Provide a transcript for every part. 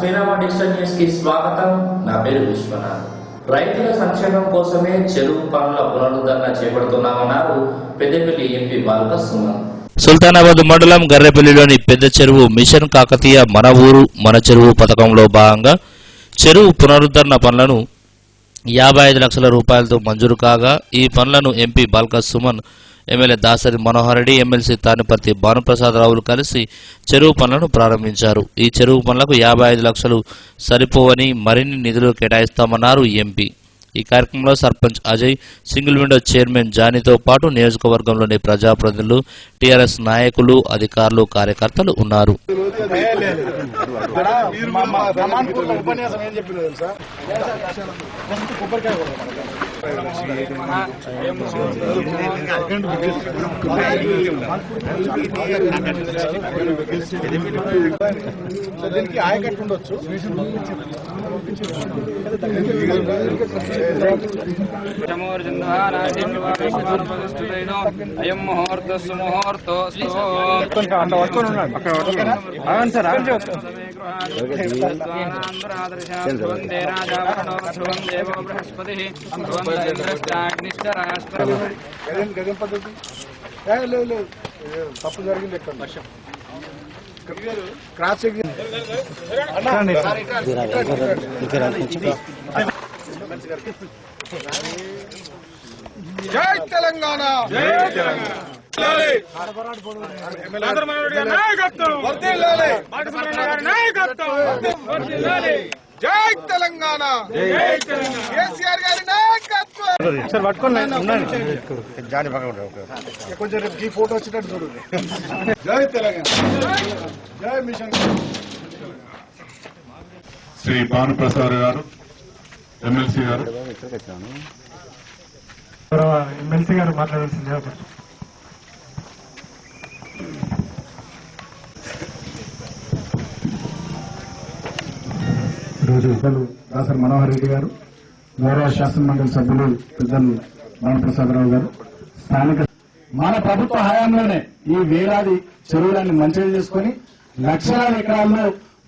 Srirama digital news కి స్వాగతం. నా పేరు విశ్వనాథ్. రైతుల సంక్షేమం కోసమే చెరువు పనుల పునరుద్ధరణ చేపడుతున్నామన్నారు పెద్దపల్లి ఎంపీ బాల్క సుమన్. సుల్తానాబాద్ మండలం గర్రెపల్లిలోని పెద్ద చెరువు మిషన్ కాకతీయ మన ఊరు మన చెరువు పథకంలో భాగంగా చెరువు పునరుద్ధరణ పనులను 55 లక్షల రూపాయలతో మంజూరు కాగా ఈ పనులను MP Balka Suman, MLA Dasari Manohar Reddy, MLC Thaniparthi Bhanuprasad రావులు కలిసి చెరువు పనులను ప్రారంభించారు. ఈ చెరువు పనులకు 55 లక్షలు సరిపోవని మరిన్ని నిధులు కేటాయిస్తామన్నారు ఎంపీ. ఈ కార్యక్రమంలో sarpanch Ajay, single window chairman జానీతో పాటు నియోజకవర్గంలోని ప్రజాప్రతినిధులు, టీఆర్ఎస్ నాయకులు, అధికారులు, కార్యకర్తలు ఉన్నారు. దీనికి ఆయకట్టు ఉండొచ్చు. అయం ముహూర్త సుముహూర్తో గజం పద్ధతి తప్పు జరిగింది ఎక్కడ క్రాస్ చెకింగ్. జై తెలంగాణ, జై తెలంగాణ, కేసీఆర్ గారి నాయకత్వం. కొంచెం ఈ ఫోటో వచ్చినట్టు చూడు. జై తెలంగాణ, జై మిషన్. శ్రీ భానుప్రసాద్ గారు, ఎమ్మెల్సీ గారు, ఎమ్మెల్సీ గారు మాట్లాడాల్సిందే. ఈరోజు పెద్దలు దాసరి మనోహర్ రెడ్డి గారు, గౌరవ శాసనమండలి సభ్యులు పెద్దలు భానుప్రసాదరావు గారు, స్థానిక మన ప్రభుత్వ హయాంలోనే ఈ వేలాది చెరువులన్నీ మంచిగా చేసుకుని లక్షలాది ఎకరాల్లో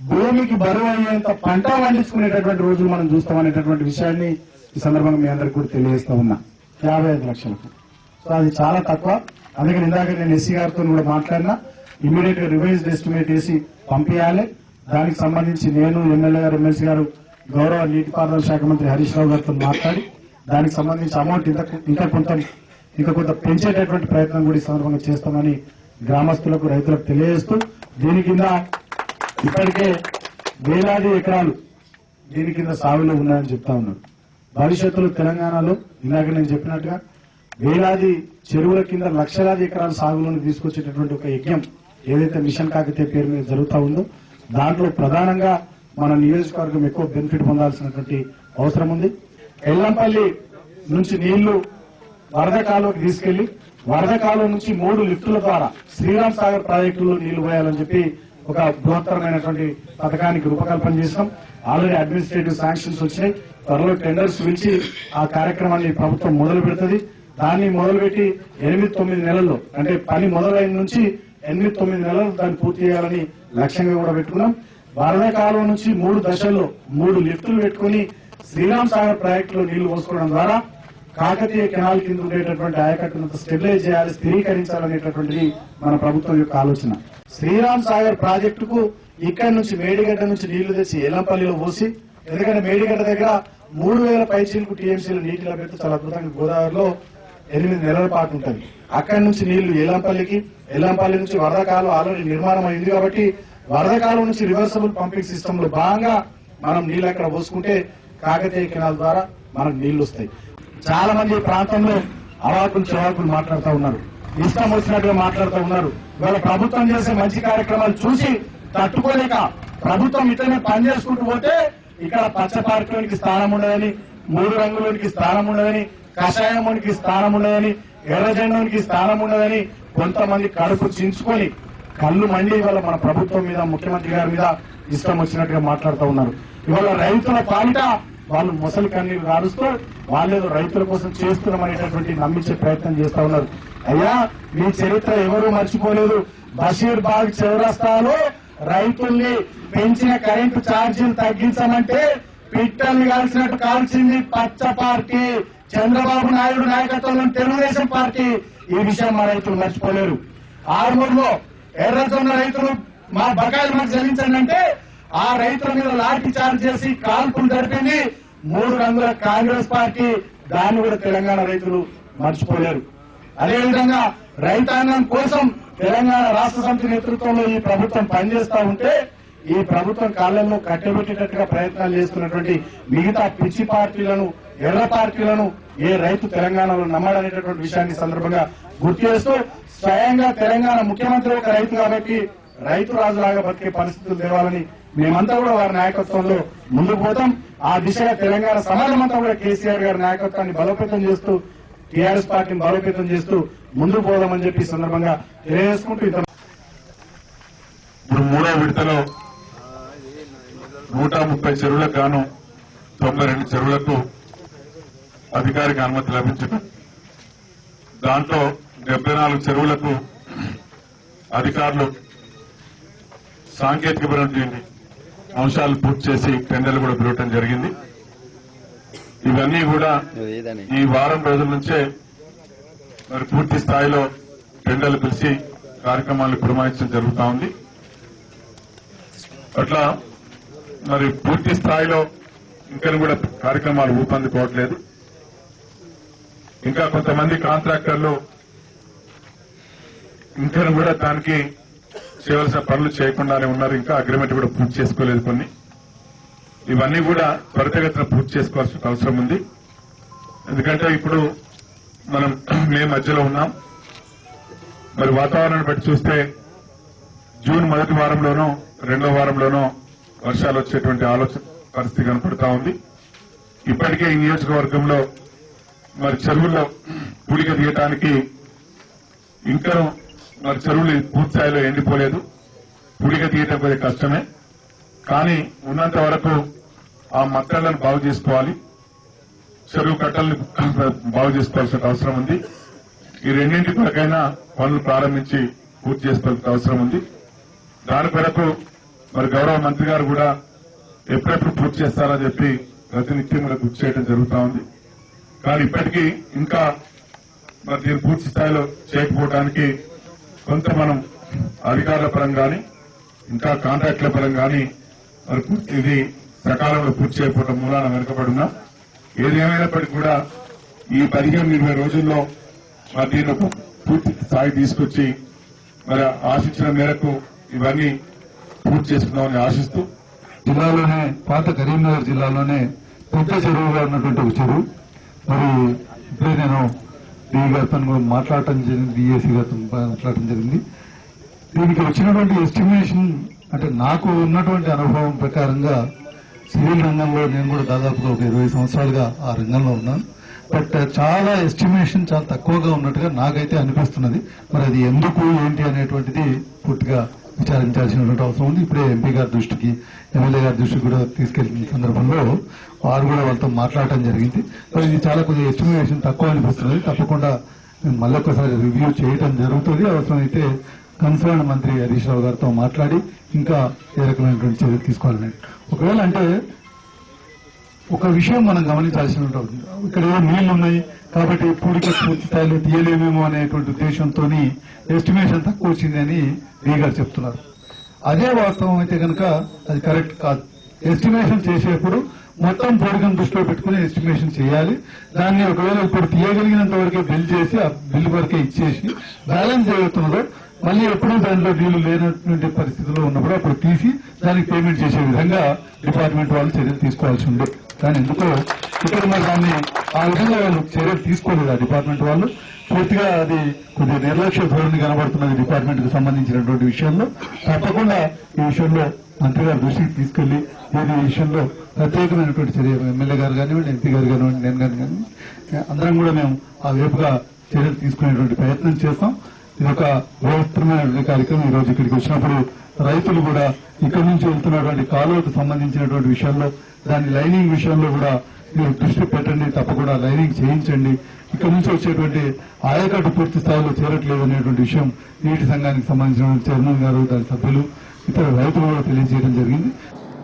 భూమికి బరువు అయ్యేంత పంట పండించుకునేటటువంటి రోజులు మనం చూస్తామనేటటువంటి విషయాన్ని ఈ సందర్భంగా మీ అందరికీ కూడా తెలియజేస్తా ఉన్నా. 55 లక్షలకు సో అది చాలా తక్కువ. అందుకని ఇందాక నేను ఎస్సీ గారితో కూడా మాట్లాడినా, ఇమ్మీడియట్ గా రివైజ్డ్ ఎస్టిమేట్ వేసి పంపించాలి. దానికి సంబంధించి నేను, ఎమ్మెల్యే గారు, ఎమ్మెల్సీ గారు, గౌరవ నీటిపారుదల శాఖ మంత్రి హరీష్ రావు గారితో మాట్లాడి దానికి సంబంధించి అమౌంట్ ఇంకా కొంత పెంచేటటువంటి ప్రయత్నం కూడా ఈ సందర్భంగా చేస్తామని గ్రామస్తులకు, రైతులకు తెలియజేస్తూ, దీని కింద ఇప్పటికే వేలాది ఎకరాలు దీని కింద సాగులో ఉన్నాయని చెప్తా ఉన్నారు. భవిష్యత్తులో తెలంగాణలో ఇందాక నేను చెప్పినట్టుగా వేలాది చెరువుల కింద లక్షలాది ఎకరాల సాగులోకి తీసుకొచ్చేటటువంటి ఒక యజ్ఞం ఏదైతే మిషన్ కాకతీయ పేరు మీద జరుగుతూ ఉందో దాంట్లో ప్రధానంగా మన నియోజకవర్గం ఎక్కువ బెనిఫిట్ పొందాల్సినటువంటి అవసరం ఉంది. ఎల్లంపల్లి నుంచి నీళ్లు వరద కాలువకి తీసుకెళ్లి వరద కాలువ నుంచి 3 లిఫ్టుల ద్వారా శ్రీరామ్ సాగర్ ప్రాజెక్టులో నీళ్లు పోయాలని చెప్పి ఒక బృహత్తరమైనటువంటి పథకానికి రూపకల్పన చేసినాం. ఆల్రెడీ అడ్మినిస్ట్రేటివ్ శాంక్షన్స్ వచ్చినాయి. త్వరలో టెండర్స్ పిలిచి ఆ కార్యక్రమాన్ని ప్రభుత్వం మొదలు పెడుతుంది. దాన్ని మొదలుపెట్టి 8-9 నెలల్లో, అంటే పని మొదలైన నుంచి 8-9 నెలలు దాన్ని పూర్తి చేయాలని లక్ష్యంగా కూడా పెట్టుకున్నాం. వరద కాలువ నుంచి 3 దశల్లో 3 లిఫ్టులు పెట్టుకుని శ్రీరామ్ సాగర్ ప్రాజెక్టులో నీళ్లు పోసుకోవడం ద్వారా కాకతీయ కెనాల్ కింద ఉండేటటువంటి ఆయకట్టును స్టెబిలైజ్ చేయాలి, స్థిరీకరించాలనేటటువంటిది మన ప్రభుత్వం యొక్క ఆలోచన. శ్రీరామ్ సాగర్ ప్రాజెక్టుకు ఇక్కడ నుంచి మేడిగడ్డ నుంచి నీళ్లు తెచ్చి ఎల్లంపల్లిలో పోసి, ఎందుకంటే మేడిగడ్డ దగ్గర 3000 పైచీలకు టీఎంసీలు నీటి లభ్యత చాలా అద్భుతంగా గోదావరిలో 8 నెలల పాటు ఉంటుంది. అక్కడి నుంచి నీళ్లు ఎల్లంపల్లి నుంచి వరద కాలువ ఆల్రెడీ నిర్మాణం అయింది కాబట్టి వరద కాలువ నుంచి రివర్సబుల్ పంపింగ్ సిస్టమ్ లో భాగంగా మనం నీళ్లు అక్కడ పోసుకుంటే కాకతీయ కెనాల్ ద్వారా మనకు నీళ్లు వస్తాయి. చాలా మంది ప్రాంతంలో అవాకులు చవాకులు మాట్లాడుతూ ఉన్నారు, ఇష్టం వచ్చినట్టుగా మాట్లాడుతూ ఉన్నారు. ఇవాళ ప్రభుత్వం చేసే మంచి కార్యక్రమాలు చూసి తట్టుకోలేక ప్రభుత్వం ఇతనే పని చేసుకుంటూ పోతే ఇక్కడ పచ్చ పార్కులోనికి స్థానం ఉండదని, 3 రంగులోనికి స్థానం ఉండదని, కషాయంలోనికి స్థానం ఉండదని, ఎర్ర జెండానికి స్థానం ఉండదని కొంతమంది కడుపు చించుకొని కళ్ళు మండి ఇవాళ మన ప్రభుత్వం మీద, ముఖ్యమంత్రి గారి మీద ఇష్టం వచ్చినట్టుగా మాట్లాడుతూ ఉన్నారు. ఇవాళ రైతుల పాలిట వాళ్ళు మొసలి కన్నీరు కారుస్తూ వాళ్ళేదో రైతుల కోసం చేస్తున్నామనేటటువంటి నమ్మించే ప్రయత్నం చేస్తా ఉన్నారు. అయ్యా, మీ చరిత్ర ఎవరూ మర్చిపోలేదు. బషీర్ బాగ్ చౌరస్తాలో రైతుల్ని పెంచిన కరెంటు ఛార్జీలు తగ్గించమంటే పిట్టల్ని కాల్చినట్టు కాల్చింది పచ్చ పార్టీ చంద్రబాబు నాయుడు నాయకత్వంలోని తెలుగుదేశం పార్టీ. ఈ విషయం మా రైతులు మర్చిపోలేరు. ఆర్మూర్లో ఎర్రజొన్న రైతులు మా బకాయిలు మాకు చెల్లించండి అంటే ఆ రైతుల మీద లాఠీ చార్జ్ చేసి కాల్పులు జరిపింది 3 రంగుల కాంగ్రెస్ పార్టీ. దాన్ని కూడా తెలంగాణ రైతులు మర్చిపోలేరు. అదేవిధంగా రైతాంగం కోసం తెలంగాణ రాష్ట్ర సమితి నేతృత్వంలో ఈ ప్రభుత్వం పనిచేస్తా ఉంటే ఈ ప్రభుత్వం కాళ్లలో కట్టబెట్టేటట్టుగా ప్రయత్నాలు చేస్తున్నటువంటి మిగతా పిచ్చి పార్టీలను ఎర్ర పార్టీలను ఏ రైతు తెలంగాణలో నమ్మడనేటటువంటి విషయాన్ని సందర్భంగా గుర్తు చేస్తూ స్వయంగా తెలంగాణ ముఖ్యమంత్రి ఒక రైతు కాబట్టి రైతు రాజులాగా బతికే పరిస్థితులు తేవాలని మేమంతా కూడా వారి నాయకత్వంలో ముందుకు పోతాం. ఆ దిశగా తెలంగాణ సమాజం అంతా కూడా కేసీఆర్ గారి నాయకత్వాన్ని బలోపేతం చేస్తూ టీఆర్ఎస్ పార్టీని బలోపేతం చేస్తూ ముందుకు పోదామని చెప్పి సందర్భంగా తెలియజేసుకుంటూ ఇప్పుడు 3వ విడతలో 130 చెరువులకు గాను 92 చెరువులకు అధికారిక అనుమతి లభించడం, దాంట్లో 74 చెరువులకు అధికారులు సాంకేతికపరమైన అంశాలు పూర్తి చేసి టెండర్లు కూడా పిలవటం జరిగింది. ఇవన్నీ కూడా ఈ వారం రోజుల నుంచే మరి పూర్తి స్థాయిలో టెండర్లు పిలిచి కార్యక్రమాలను పురమాయించడం జరుగుతూ ఉంది. అట్లా మరి పూర్తి స్థాయిలో ఇంకా కూడా కార్యక్రమాలు ఊపందుకోవట్లేదు. ఇంకా కొంతమంది కాంట్రాక్టర్లు ఇంకా కూడా దానికి చేయవలసిన పనులు చేయకుండానే ఉన్నారు. ఇంకా అగ్రిమెంట్ కూడా పూర్తి చేసుకోలేదు కొన్ని. ఇవన్నీ కూడా త్వరితగతిన పూర్తి చేసుకోవాల్సిన అవసరం ఉంది. ఎందుకంటే ఇప్పుడు మనం మే మధ్యలో ఉన్నాం. మరి వాతావరణాన్ని బట్టి చూస్తే జూన్ మొదటి వారంలోనో 2వ వారంలోనో వర్షాలు వచ్చేటువంటి ఆలోచన పరిస్థితి కనపడతా ఉంది. ఇప్పటికే ఈ నియోజకవర్గంలో మరి చెరువుల్లో పూడిక తీయటానికి ఇంకా మరి చెరువులు పూర్తిస్థాయిలో ఎండిపోలేదు. పూడిక తీయటం కొద్దిగా కష్టమే, కానీ ఉన్నంత వరకు ఆ మట్టలను బాగు చేసుకోవాలి, చెరువు కట్టలను బాగు చేసుకోవాల్సిన అవసరం ఉంది. ఈ రెండింటి కొరకైనా పనులు ప్రారంభించి పూర్తి చేసుకోవాల్సిన అవసరం ఉంది. దాని కొరకు మరి గౌరవ మంత్రి గారు కూడా ఎప్పుడెప్పుడు పూర్తి చేస్తారని చెప్పి ప్రతినిత్యం కూడా గుర్తు చేయడం జరుగుతూ ఉంది. కానీ ఇప్పటికీ ఇంకా మరి దీన్ని పూర్తి స్థాయిలో చేయకపోవడానికి కొంత మనం అధికారుల పరంగా కానీ ఇంకా కాంట్రాక్టుల పరంగా కానీ మరి ఇది సకాలంలో పూర్తి చేయకపోవడం మూలాన వెనుకబడి ఉన్నాం. ఏది ఏమైనప్పటికీ కూడా ఈ 15-20 రోజుల్లో మరి దీన్ని ఒక పూర్తి స్థాయి తీసుకొచ్చి మరి ఆశించిన మేరకు ఇవన్నీ పూర్తి చేసుకుందామని ఆశిస్తూ, జిల్లాలోనే పాత కరీంనగర్ జిల్లాలోనే పెద్ద చెరువుగా ఉన్నటువంటి ఒక చెరువు. మరి ఇప్పుడే నేను డీ గారితో మాట్లాడటం జరిగింది, డిఎస్సీ గారితో మాట్లాడటం జరిగింది. దీనికి వచ్చినటువంటి ఎస్టిమేషన్ అంటే నాకు ఉన్నటువంటి అనుభవం ప్రకారంగా సివిల్ రంగంలో నేను కూడా దాదాపుగా ఒక 20 సంవత్సరాలుగా ఆ రంగంలో ఉన్నాను. బట్ చాలా ఎస్టిమేషన్ చాలా తక్కువగా ఉన్నట్టుగా నాకైతే అనిపిస్తున్నది. మరి అది ఎందుకు ఏంటి అనేటువంటిది పూర్తిగా విచారించాల్సినటువంటి అవసరం ఉంది. ఇప్పుడే ఎంపీ గారి దృష్టికి, ఎమ్మెల్యే గారి దృష్టికి కూడా తీసుకెళ్లిన సందర్భంలో వారు కూడా వాళ్ళతో మాట్లాడటం జరిగింది. మరి ఇది చాలా కొద్దిగా ఎస్టిమేషన్ తక్కువ అనిపిస్తున్నది. తప్పకుండా మళ్ళీ ఒకసారి రివ్యూ చేయడం జరుగుతుంది. అవసరమైతే కన్సర్న్ మంత్రి హరీష్ రావు గారితో మాట్లాడి ఇంకా ఏ రకమైనటువంటి చర్యలు తీసుకోవాలని. ఒకవేళ అంటే ఒక విషయం మనం గమనించాల్సినటువంటి, ఇక్కడ ఏదో నీళ్లు ఉన్నాయి కాబట్టి పూడిక పూర్తి స్థాయిలో తీయలేమేమో అనేటువంటి ఉద్దేశంతో ఎస్టిమేషన్ తక్కువ వచ్చిందని డీ గారు చెప్తున్నారు. అదే వాస్తవం అయితే కనుక అది కరెక్ట్ కాదు. ఎస్టిమేషన్ చేసేప్పుడు మొత్తం పూడికను దృష్టిలో పెట్టుకుని ఎస్టిమేషన్ చేయాలి. దాన్ని ఒకవేళ ఇప్పుడు తీయగలిగినంత వరకే బిల్ చేసి ఆ బిల్ వరకే ఇచ్చేసి బ్యాలెన్స్ ఏమవుతున్నదో మళ్ళీ ఎప్పుడూ దానిలో నీళ్లు లేనటువంటి పరిస్థితుల్లో ఉన్నప్పుడు అప్పుడు తీసి దానికి పేమెంట్ చేసే విధంగా డిపార్ట్మెంట్ వాళ్ళు చర్యలు తీసుకోవాల్సి ఉంది. కానీ ఎందుకో ఇక్కడ మరి దాన్ని ఆ విధంగా వాళ్ళు చర్యలు తీసుకోలేదు. ఆ డిపార్ట్మెంట్ వాళ్ళు పూర్తిగా అది కొద్దిగా నిర్లక్ష్య ధోరణి కనబడుతున్నది డిపార్ట్మెంట్ కు సంబంధించినటువంటి విషయంలో. తప్పకుండా ఈ విషయంలో మంత్రి గారి దృష్టికి తీసుకెళ్లి ఈ విషయంలో ప్రత్యేకమైనటువంటి చర్య ఎమ్మెల్యే గారు కానివ్వండి, ఎంపీ గారు కానివ్వండి, నేను కానివ్వండి అందరం కూడా మేము ఆ వైపుగా చర్యలు తీసుకునేటువంటి ప్రయత్నం చేస్తాం. ఇది ఒక బృహత్తరమైన కార్యక్రమం. ఈ రోజు ఇక్కడికి వచ్చినప్పుడు రైతులు కూడా ఇక్కడి నుంచి వెళ్తున్నటువంటి కాలువకు సంబంధించినటువంటి విషయంలో దాని లైనింగ్ విషయంలో కూడా మీరు దృష్టి పెట్టండి, తప్పకుండా లైనింగ్ చేయించండి. ఇక్కడ నుంచి వచ్చేటువంటి ఆయకట్టు పూర్తి స్థాయిలో చేరట్లేదు అనేటువంటి విషయం నీటి సంఘానికి సంబంధించిన చైర్మన్ గారు, దాని సభ్యులు ఇతర రైతులు కూడా తెలియజేయడం జరిగింది.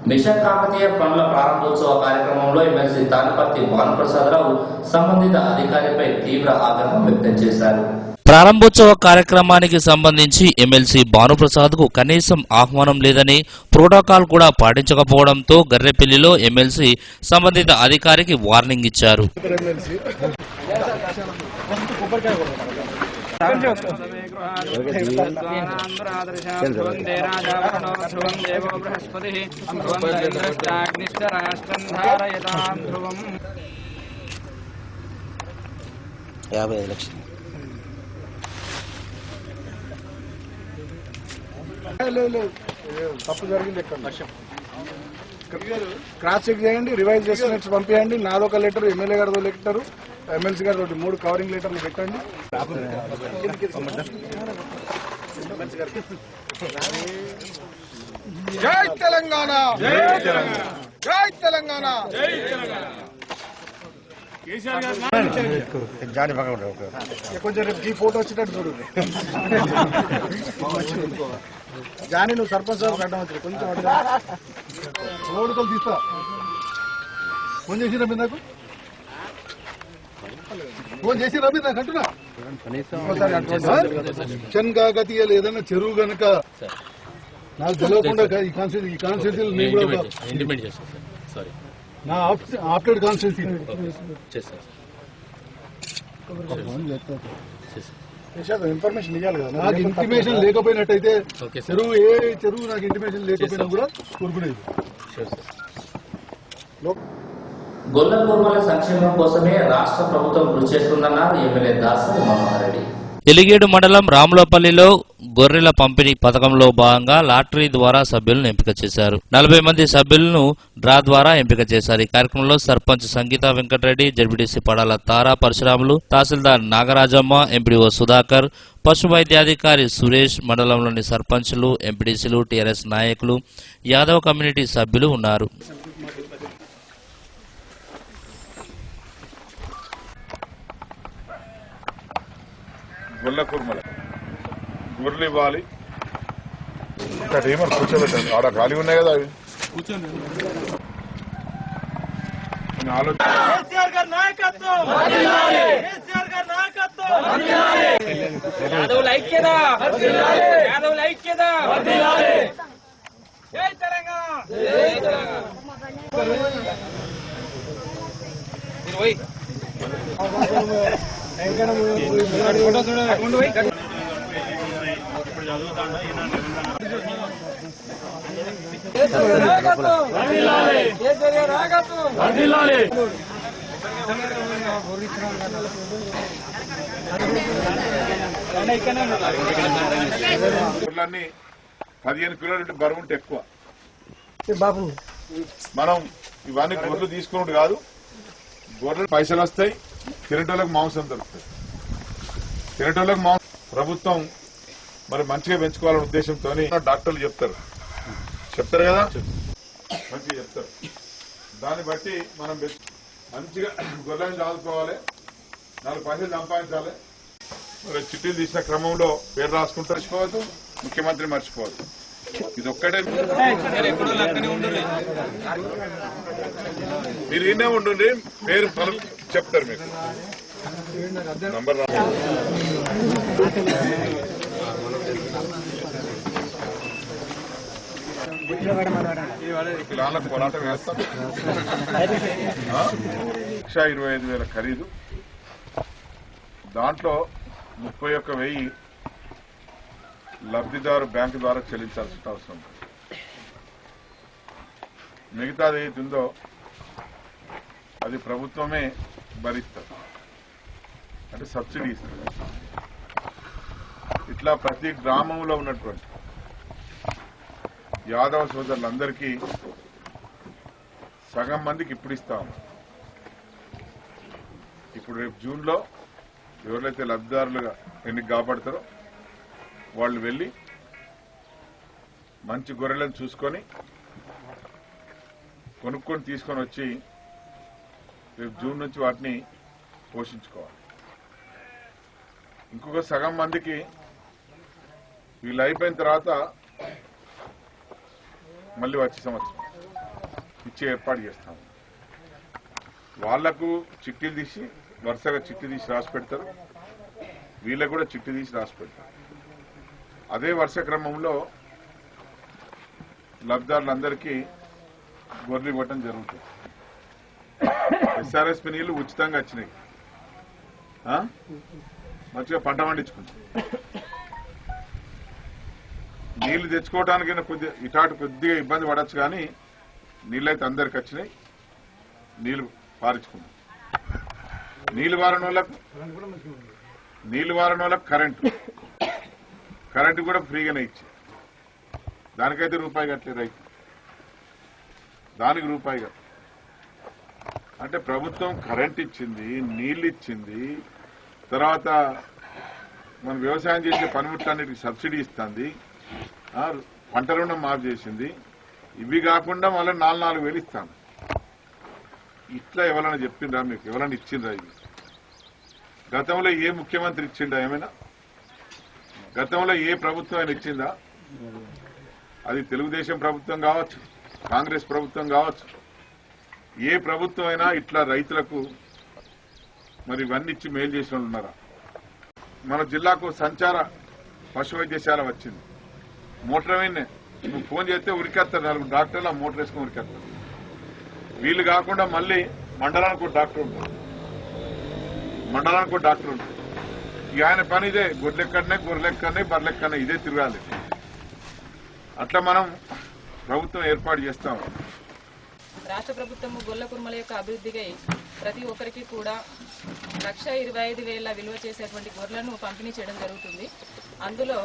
మిషన్ కాకతీయ పనుల ప్రారంభోత్సవ కార్యక్రమంలో ఎమ్మెల్సీ తాడిపర్తి భానుప్రసాదరావు సంబంధిత అధికారిపై తీవ్ర ఆగ్రహం వ్యక్తం చేశారు. ప్రారంభోత్సవ కార్యక్రమానికి సంబంధించి ఎమ్మెల్సీ భానుప్రసాద్ కు కనీసం ఆహ్వానం లేదని, ప్రోటోకాల్ కూడా పాటించకపోవడంతో గర్రెపల్లిలో ఎమ్మెల్సీ సంబంధిత అధికారికి వార్నింగ్ ఇచ్చారు. తప్పు జరిగింది, క్రాస్ చెక్ చేయండి, రివైజ్ చేసి పంపించండి. నాదొక లెటర్, ఎమ్మెల్యే గారితో లెటర్, ఎమ్మెల్సీ గారు 3 కవరింగ్ లెటర్లు పెట్టండి. జై తెలంగాణ, జై తెలంగాణ. కొంచెం రేపు ఈ ఫోటో వచ్చేటట్టు చూడు. జానీ నువ్వు సర్పంచ్ సార్ అడ్డం కొంచెం ఓడుకలు తీస్తా. ఫోన్ చేసి రమ్మి నాకు, ఫోన్ చేసి రమ్మి నాకు అంటున్నా. మిషన్ కాకతీయ ఏదైనా చెరువు గనక నాకు తెలియకుండా ఈ కాన్స్టిట్యూన్సీ నా ఆఫ్టర్ కాన్స్టిట్యూన్సీ ఇన్ఫర్మేషన్ ఇవ్వాలి కదా. నాకు ఇంటిమేషన్ లేకపోయినట్టయితే చెరువు చెరువు నాకు ఇంటిమేషన్ లేకపోయినా కూడా కోరుకునేది. గొల్లపూర్మల సంక్షేమం కోసమే రాష్ట్ర ప్రభుత్వం కృషి చేస్తుందన్నారు ఎమ్మెల్యే దాసరి మనోహర్ రెడ్డి. ఎలిగేడు మండలం రాములపల్లిలో గొర్రెల పంపిణీ పథకంలో భాగంగా లాటరీ ద్వారా సభ్యులను ఎంపిక చేశారు. 40 మంది సభ్యులను డ్రా ద్వారా ఎంపిక చేశారు. ఈ కార్యక్రమంలో సర్పంచ్ సంగీత వెంకటరెడ్డి, జడ్పీటీసీ పడాల తారా పరశురాములు, తహసీల్దార్ నాగరాజమ్మ, ఎంపీడీఓ సుధాకర్, పశు వైద్యాధికారి సురేష్, మండలంలోని సర్పంచ్లు, ఎంపీటీసీలు, టీఆర్ఎస్ నాయకులు, యాదవ్ కమ్యూనిటీ సభ్యులు ఉన్నారు. గొల్లకుర్మల గొర్రెలు ఇవ్వాలి. ఇక్కడ ఏమని కూర్చోబెట్టాను, ఆడ ఖాళీ ఉన్నాయి కదా అవి గొర్రెలన్నీ 15 కిలోలు బరువు ఉంటే ఎక్కువ. మనం ఇవన్నీ గొర్రెలు తీసుకున్నట్టు కాదు, గొర్రెలు పైసలు వస్తాయి, తినేటోళ్ళకి మాంసం దొరుకుతుంది. తినేటోళ్ళకి మాంసం ప్రభుత్వం మరి మంచిగా పెంచుకోవాలనే ఉద్దేశంతో డాక్టర్లు చెప్తారు కదా, మంచిగా చెప్తారు. దాన్ని బట్టి మనం మంచిగా గొర్రెలను చదువుకోవాలి, 4 పైసలు సంపాదించాలి. మరి చిట్టీలు తీసిన క్రమంలో పేరు రాసుకుంటూ మర్చిపోవద్దు, ముఖ్యమంత్రి మర్చిపోవద్దు. ఇది ఒక్కటే మీరు ఈయనే ఉండండి, పేరు చెప్తారు మీకు నంబర్ పిల్లలకు పోరాటం వేస్తాం. 1,25,000 ఖరీదు, దాంట్లో 31,000 లబ్ధిదారు బ్యాంకు ద్వారా చెల్లించాల్సిన అవసరం. మిగతాది ఏదైతుందో అది ప్రభుత్వమే భరిస్తారు, అంటే సబ్సిడీ ఇస్తుంది. ఇట్లా ప్రతి గ్రామంలో ఉన్నటువంటి యాదవ సోదరులందరికీ సగం మందికి ఇప్పుడు ఇస్తాము. ఇప్పుడు రేపు జూన్లో ఎవరైతే లబ్ధిదారులుగా ఎన్నిక కాపాడతారో వాళ్ళు వెళ్ళి మంచి గొర్రెలను చూసుకొని కొనుక్కొని తీసుకొని వచ్చి రేపు జూన్ నుంచి వాటిని పోషించుకోవాలి. ఇంకొక సగం మందికి వీళ్ళు అయిపోయిన తర్వాత మళ్ళీ వచ్చే సంవత్సరం ఇచ్చే ఏర్పాటు చేస్తాం. వాళ్లకు చిట్టీలు తీసి వరుసగా చిట్టి తీసి రాసి పెడతారు, వీళ్ళకు కూడా చిట్టి తీసి రాసి పెడతారు. అదే వరుస క్రమంలో లబ్ధిదారులందరికీ గొర్రెలు ఇవ్వటం జరుగుతుంది. ఎస్ఆర్ఎస్పీ నీళ్లు ఉచితంగా వచ్చినాయి, మంచిగా పంట పండించుకుంటాం. నీళ్లు తెచ్చుకోవటానికైనా కొద్దిగా ఇటాటు కొద్దిగా ఇబ్బంది పడచ్చు, కానీ నీళ్ళైతే అందరికి వచ్చినాయి. నీళ్లు పారించుకున్నాం. నీళ్లు వారని వాళ్ళకు కరెంటు కూడా ఫ్రీగానే ఇచ్చి, దానికైతే రూపాయి కట్టలేదు రైతు, దానికి రూపాయి కట్ట. అంటే ప్రభుత్వం కరెంట్ ఇచ్చింది, నీళ్లు ఇచ్చింది, తర్వాత మనం వ్యవసాయం చేసే పనిముట్లన్నిటికి సబ్సిడీ ఇస్తుంది, పంట రుణం మాఫ్ చేసింది. ఇవి కాకుండా మళ్ళీ 4,000 ఇస్తాను. ఇట్లా ఎవరైనా చెప్పిండ్రా మీకు? ఎవరైనా ఇచ్చిండ్రా? ఇవి గతంలో ఏ ముఖ్యమంత్రి ఇచ్చిండా? ఏమైనా గతంలో ఏ ప్రభుత్వం అయినా ఇచ్చిందా? అది తెలుగుదేశం ప్రభుత్వం కావచ్చు, కాంగ్రెస్ ప్రభుత్వం కావచ్చు, ఏ ప్రభుత్వం అయినా ఇట్లా రైతులకు మరి ఇవన్నీ ఇచ్చి మేలు చేసిన వాళ్ళు ఉన్నారా? మన జిల్లాకు సంచార పశు వైద్యశాల వచ్చింది. మోటార్ అయినా నువ్వు ఫోన్ చేస్తే ఉరికేస్తారు, 4 డాక్టర్లు ఆ మోటార్ వేసుకుని ఉరికేస్తారు. వీళ్ళు కాకుండా మళ్ళీ మండలానికి ఒక డాక్టర్ ఉంటారు, ఇక ఆయన పని ఇదే, గొర్రెలెక్కడనే బర్రెలెక్కడనే ఇదే తిరగాలి. అట్లా మనం ప్రభుత్వం ఏర్పాటు చేస్తాం. రాష్ట్ర ప్రభుత్వము గొల్ల కుర్మల యొక్క అభివృద్ధికై ప్రతి ఒక్కరికి కూడా 1,25,000 విలువ చేసేటువంటి గొర్రెలను పంపిణీ చేయడం జరుగుతుంది. అందులో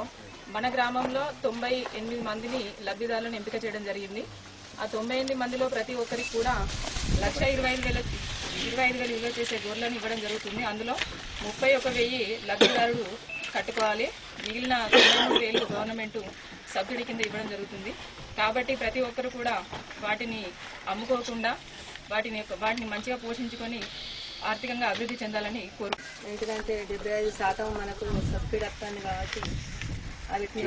మన గ్రామంలో 98 మందిని లబ్ధిదారులను ఎంపిక చేయడం జరిగింది. ఆ 98 మందిలో ప్రతి ఒక్కరికి కూడా 1,25,000 విలువ చేసే గొర్రెలను ఇవ్వడం జరుగుతుంది. అందులో 31,000 లబ్ధిదారుడు కట్టుకోవాలి, మిగిలిన 93,000 గవర్నమెంట్ సబ్సిడీ కింద ఇవ్వడం జరుగుతుంది. కాబట్టి ప్రతి ఒక్కరు కూడా వాటిని అమ్ముకోకుండా వాటిని మంచిగా పోషించుకొని ఆర్థికంగా అభివృద్ధి చెందాలని కోరుకుంటున్నాం. ఎందుకంటే 75% మనకు సబ్సిడీ వస్తుంది కాబట్టి వాటిని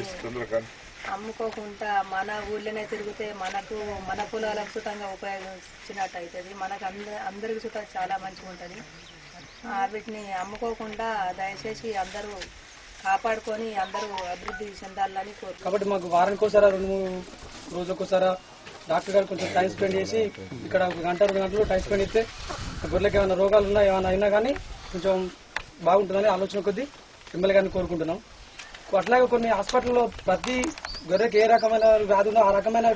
అమ్ముకోకుండా మన ఊళ్ళోనే తిరిగితే మనకు మన పొలాలకు సుతంగా ఉపయోగించినట్టు అవుతుంది. మనకు అందరికి సుతం చాలా మంచిగా ఉంటుంది. వీటిని అమ్ముకోకుండా దయచేసి అందరూ కాపాడుకొని అందరూ అభివృద్ధి చెందాలని కోరుకుంటున్నాం. కాబట్టి మాకు వారానికోసారా 2-3 రోజులకోసారా డాక్టర్ గారు కొంచెం టైం స్పెండ్ చేసి ఇక్కడ 1 గంట 2 గంటలు టైం స్పెండ్ చేస్తే గొర్రెలకు ఏమైనా రోగాలు ఉన్నా ఏమైనా అయినా కానీ కొంచెం బాగుంటుందని ఆలోచన కొద్దీ ఎమ్మెల్యే గారిని కోరుకుంటున్నాం. అట్లాగే కొన్ని హాస్పిటల్లో ప్రతి గొర్రెకి ఏ రకమైన వ్యాధి ఉందో ఆ రకమైన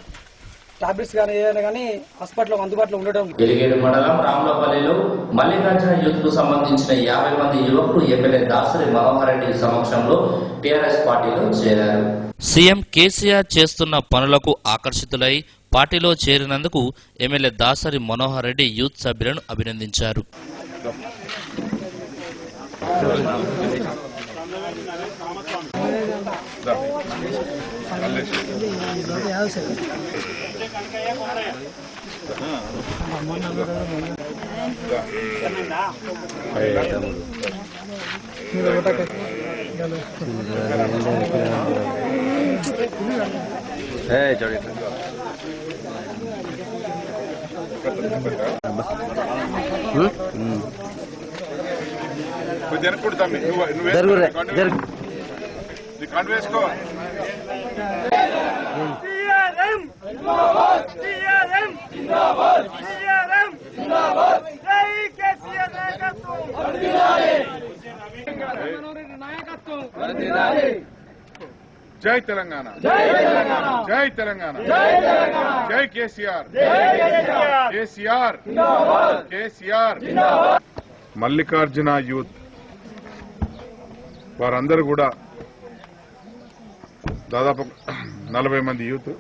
టాబ్లెట్స్ కానీ ఏదైనా కానీ హాస్పిటల్లో అందుబాటులో ఉండడం. ఎలిగేడు మండలం రాములపల్లిలో మల్లికార్జున యూత్ కు సంబంధించిన 50 మంది యువకులు ఎమ్మెల్యే దాసరి మనోహర్ రెడ్డి సమక్షంలో టీఆర్ఎస్ పార్టీలో చేరారు. సీఎం కేసీఆర్ చేస్తున్న పనులకు ఆకర్షితులై పార్టీలో చేరినందుకు ఎమ్మెల్యే దాసరి మనోహర్ రెడ్డి యూత్ సభ్యులను అభినందించారు. జై తెలంగాణ, జై తెలంగాణ, జై కేసీఆర్, కేసీఆర్, కేసీఆర్. మల్లికార్జున యూత్ వారందరూ కూడా దాదాపు 40 మంది యూత్,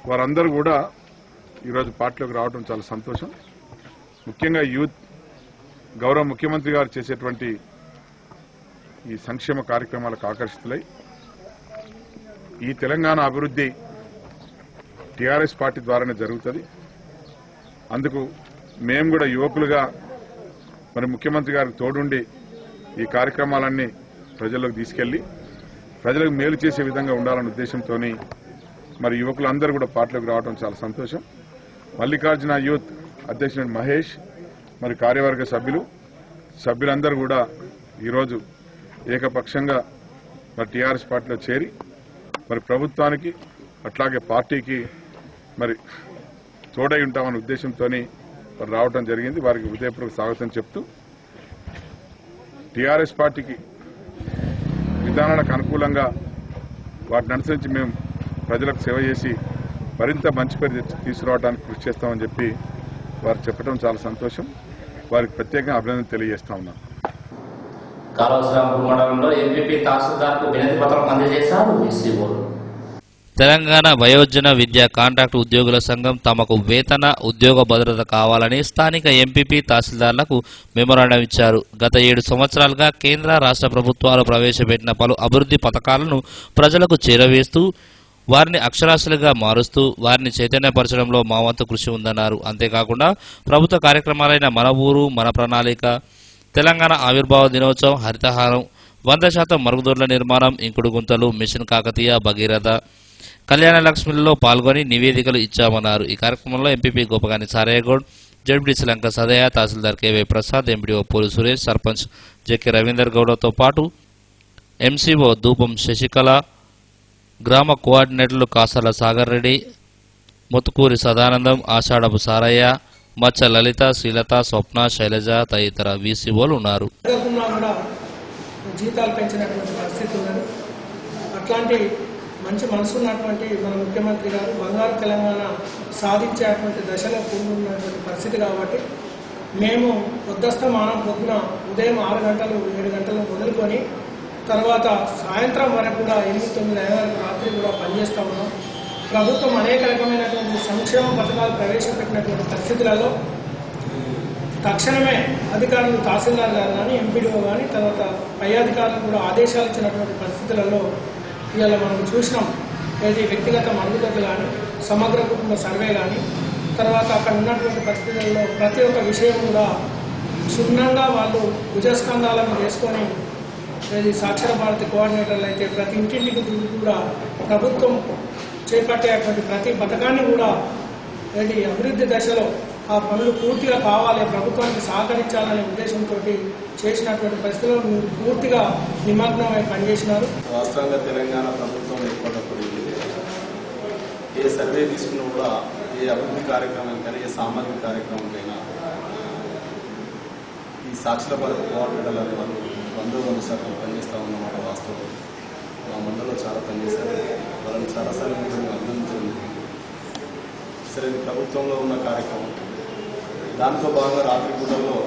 వారందరూ కూడా ఈరోజు పార్టీలోకి రావడం చాలా సంతోషం. ముఖ్యంగా యూత్ గౌరవ ముఖ్యమంత్రి గారు చేసేటువంటి ఈ సంక్షేమ కార్యక్రమాలకు ఆకర్షితులై ఈ తెలంగాణ అభివృద్ధి టీఆర్ఎస్ పార్టీ ద్వారానే జరుగుతుంది. అందుకు మేము కూడా యువకులుగా మరి ముఖ్యమంత్రి గారికి తోడుండి ఈ కార్యక్రమాలన్నీ ప్రజల్లోకి తీసుకెళ్లి ప్రజలకు మేలు చేసే విధంగా ఉండాలనే ఉద్దేశంతో మరి యువకులందరూ కూడా పార్టీలోకి రావడం చాలా సంతోషం. మల్లికార్జున యూత్ అధ్యక్షుడు మహేష్, మరి కార్యవర్గ సభ్యులందరూ కూడా ఈరోజు ఏకపక్షంగా మరి టీఆర్ఎస్ పార్టీలో చేరి మరి ప్రభుత్వానికి అట్లాగే పార్టీకి మరి తోడై ఉంటామనే ఉద్దేశంతో మరి రావడం జరిగింది. వారికి హృదయపూర్వక స్వాగతం చెప్తూ టీఆర్ఎస్ పార్టీకి విధానాలకు అనుకూలంగా వాటిని అనుసరించి మేము ప్రజలకు సేవ చేసి మరింత మంచి పేరు తీసుకురావడానికి కృషి చేస్తామని చెప్పి వారు చెప్పడం చాలా సంతోషం. వారికి ప్రత్యేకంగా అభినందన తెలియజేస్తా ఉన్నాం. కాళోశ్రాంపూర్ మండలంలో ఎంపీపీ తహసీల్దార్కు వినతి పత్రం అందజేశారు ఈసీఓలు. తెలంగాణ వయోజన విద్యా కాంట్రాక్టు ఉద్యోగుల సంఘం తమకు వేతన ఉద్యోగ భద్రత కావాలని స్థానిక ఎంపీపీ తహసీల్దార్లకు మెమోరాండం ఇచ్చారు. గత 7 సంవత్సరాలుగా కేంద్ర రాష్ట్ర ప్రభుత్వాలు ప్రవేశపెట్టిన పలు అభివృద్ధి పథకాలను ప్రజలకు చేరవేస్తూ వారిని అక్షరాస్యులుగా మారుస్తూ వారిని చైతన్యపరచడంలో మా వంతు కృషి ఉందన్నారు. అంతేకాకుండా ప్రభుత్వ కార్యక్రమాలైన మన ఊరు మన ప్రణాళిక, తెలంగాణ ఆవిర్భావ దినోత్సవం, హరితహారం, 100% మరుగుదొడ్ల నిర్మాణం, ఇంకుడు గుంతలు, మిషన్ కాకతీయ, భగీరథ, కళ్యాణ లక్ష్మిలో పాల్గొని నివేదికలు ఇచ్చామన్నారు. ఈ కార్యక్రమంలో MPP Gopagani Sarayyagoud, ZPTC Lanka Sadaya, tahsildar KY Prasad, MPDO Polu Suresh, sarpanch JK Ravinder గౌడతో పాటు ఎంసీఓ ధూపం శశికళ, గ్రామ కోఆర్డినేటర్లు కాసాల సాగర్ రెడ్డి, ముత్తుకూరి సదానందం, ఆషాఢపు సారయ్య, మచ్చ లలిత, శ్రీలత, స్వప్న, శైలజ తదితర వీసీఓలు ఉన్నారు. జీతాలు పెంచినటువంటి పరిస్థితి ఉన్నది. అట్లాంటి మంచి మనసు ఉన్నటువంటి మన ముఖ్యమంత్రి గారు బంగారు తెలంగాణ సాధించేటువంటి దశలో ఉన్నటువంటి పరిస్థితి కాబట్టి మేము పొద్దుస్తమానం పొద్దున ఉదయం 6 గంటలు 7 గంటలు మొదలుకొని తర్వాత సాయంత్రం వరకు కూడా 8-9 వరకు రాత్రి కూడా పనిచేస్తూ ఉన్నాం. ప్రభుత్వం అనేక రకమైనటువంటి సంక్షేమ పథకాలు ప్రవేశపెట్టినటువంటి పరిస్థితులలో తక్షణమే అధికారులు తహసీల్దార్ గారు కానీ ఎంపీడీఓ కానీ తర్వాత పై అధికారులు కూడా ఆదేశాలు ఇచ్చినటువంటి పరిస్థితులలో ఇవాళ మనం చూసినాం. ఏది వ్యక్తిగత మరుగుదొడ్లు కానీ సమగ్ర కుటుంబ సర్వే కానీ తర్వాత అక్కడ ఉన్నటువంటి పరిస్థితులలో ప్రతి ఒక్క విషయం కూడా క్షుణ్ణంగా వాళ్ళు భుజస్కంధాలను వేసుకొని ఏది సాక్షర భారతి కోఆర్డినేటర్లు అయితే ప్రతి ఇంటింటికి కూడా ప్రభుత్వం చేపట్టేటువంటి ప్రతి పథకాన్ని కూడా ఏది అభివృద్ధి దశలో ఆ పనులు పూర్తిగా కావాలి, ప్రభుత్వానికి సహకరించాలనే ఉద్దేశంతో చేసినటువంటి పరిస్థితుల్లో పూర్తిగా నిమగ్నమై పనిచేసినారు. వాస్తవంగా తెలంగాణ ప్రభుత్వం ఏర్పడినప్పుడు ఏ సర్వే తీసుకున్నా కూడా ఏ అభివృద్ధి కార్యక్రమానికైనా ఏ సామాజిక కార్యక్రమానికైనా ఈ సాక్షర భారత కోఆర్డినేటర్లు అనే వాళ్ళు 100% పనిచేస్తూ ఉన్నమాట వాస్తవం. మా మండలిలో చాలా పనిచేశారు. వాళ్ళని చాలాసార్లు మేము అభినందించడం సరే ప్రభుత్వంలో ఉన్న కార్యక్రమం. దాంట్లో భాగంగా రాత్రి పూటల్లో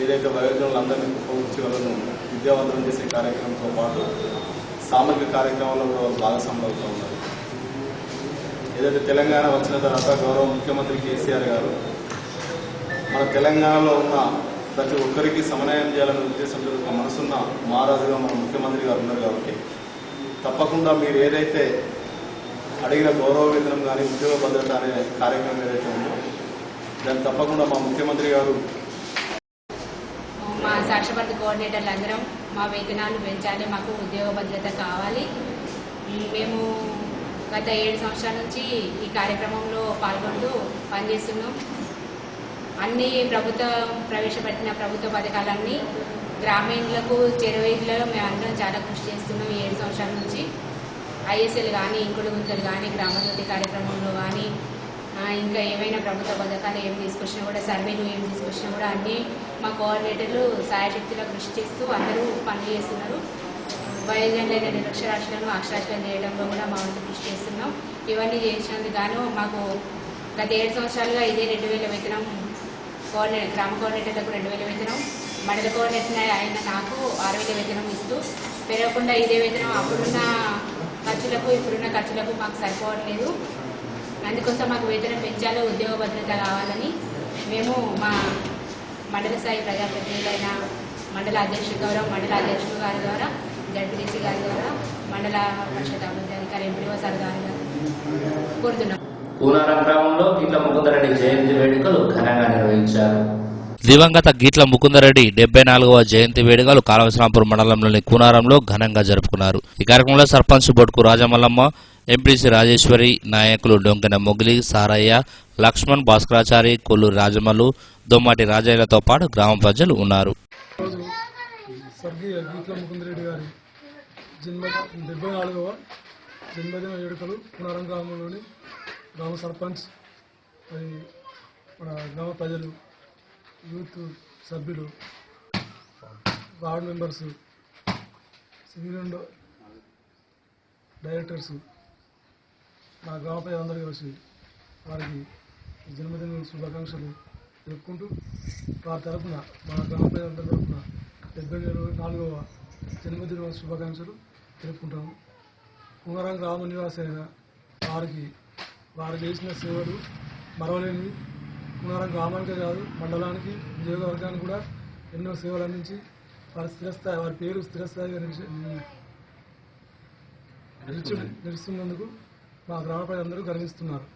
ఏదైతే వయోజనులందరినీ ఉపయోగించి వాళ్ళను విద్యావంతులను చేసే కార్యక్రమంతో పాటు సామాజిక కార్యక్రమాల్లో కూడా భాగస్వాములు అవుతూ ఉన్నారు. ఏదైతే తెలంగాణ వచ్చిన తర్వాత గౌరవ ముఖ్యమంత్రి కేసీఆర్ గారు మన తెలంగాణలో ఉన్న ప్రతి ఒక్కరికి సమన్వయం చేయాలనే ఉద్దేశంతో ఒక మనసున్న మహారాజుగా మన ముఖ్యమంత్రి గారు ఉన్నారు కాబట్టి తప్పకుండా మీరు ఏదైతే అడిగిన గౌరవ వేతనం కానీ ఉద్యోగ భద్రత అనే కార్యక్రమం ఏదైతే ఉందో దాన్ని తప్పకుండా మా ముఖ్యమంత్రి గారు మా సాక్షర భారతి కోఆర్డినేటర్లు అందరం మా వేతనాలు పెంచాలి, మాకు ఉద్యోగ భద్రత కావాలి. మేము గత 7 సంవత్సరాల నుంచి ఈ కార్యక్రమంలో పాల్గొంటూ పనిచేస్తున్నాం. అన్ని ప్రభుత్వం ప్రవేశపెట్టిన ప్రభుత్వ పథకాలన్నీ గ్రామీణులకు చేరువేదిలో మేము అందరం చాలా కృషి చేస్తున్నాం. ఈ 7 సంవత్సరాల నుంచి ఐఎస్ఎల్ కానీ ఇంకుడు గుంతలు కానీ గ్రామజ్యోతి కార్యక్రమంలో కానీ ఇంకా ఏమైనా ప్రభుత్వ పథకాలు ఏం తీసుకొచ్చినా కూడా సర్వేలు ఏం తీసుకొచ్చినా కూడా అన్నీ మా కోఆర్డినేటర్లు సాయశక్తిలో కృషి చేస్తూ అందరూ పనులు చేస్తున్నారు. వయోజనులైన నిరక్షరాస్యులను అక్షరాస్యులను చేయడంలో కూడా మా వంతు కృషి చేస్తున్నాం. ఇవన్నీ చేసినందుకు గాను మాకు గత 7 సంవత్సరాలుగా ఇదే 2000 వేతనం గ్రామ కోఆర్డినేటర్లకు 2000 వేతనం, మండల కోఆర్డినేటర్ అయిన నాకు 6000 వేతనం ఇస్తూ పెరగకుండా ఇదే వేతనం అప్పుడున్న ఖర్చులకు ఇప్పుడున్న ఖర్చులకు మాకు సరిపోవట్లేదు. అందుకోసం మాకు వేతనం పెంచాలో ఉద్యోగ భద్రత కావాలని మేము మా మండల స్థాయి ప్రజాప్రతినిధులైన మండల అధ్యక్షుడు గౌరవ మండల అధ్యక్షుడు గారి ద్వారా జడ్పీటీసీ గారి ద్వారా మండల పరిషత్ అభివృద్ధి అధికారి ఎంపీఓ సార్ గారు కోరుతున్నాం. కూనారం గ్రామంలో కిట్ల ముకుందరెడ్డి జయంతి వేడుకలు ఘనంగా నిర్వహించారు. దివంగత గీట్ల ముకుందరెడ్డి 74వ జయంతి వేడుకలు కాళవశ్రాంపూర్ మండలంలోని కూనారంలో ఘనంగా జరుపుకున్నారు. ఈ కార్యక్రమంలో సర్పంచ్ బొట్కు రాజమల్లమ్మ, ఎంపీసీ రాజేశ్వరి, నాయకులు డొంకెన మొగిలి, సారయ్య, లక్ష్మణ్, భాస్కరాచారి, కొల్లూరి రాజమల్లు, దొమ్మాటి రాజయ్యలతో పాటు గ్రామ ప్రజలు ఉన్నారు. స్వర్గీయ గీట్ల ముకుందరెడ్డి గారి 74వ జన్మదిన వేడుకలు పునారం గ్రామంలోని గ్రామ సర్పంచ్ మరి మన గ్రామ ప్రజలు, యూత్ సభ్యులు, వార్డు మెంబర్స్, సివిల్ డైరెక్టర్స్, మా గ్రామ ప్రజలందరూ కలిసి వారికి జన్మదిన శుభాకాంక్షలు తెలుపుకుంటూ వారి తరఫున మా గ్రామ ప్రజలందరి తరఫున 74వ జన్మదిన శుభాకాంక్షలు తెలుపుకుంటాము. కుంగరం గ్రామ నివాసైన వారు చేసిన సేవలు మరవలేనివి. కుంగరం గ్రామానికే కాదు, మండలానికి, నియోజకవర్గానికి కూడా ఎన్నో సేవలు అందించి వారి పేరు స్థిరస్థాయిగా నిలుస్తున్నందుకు మా గ్రామ ప్రజలందరూ గర్విస్తున్నారు.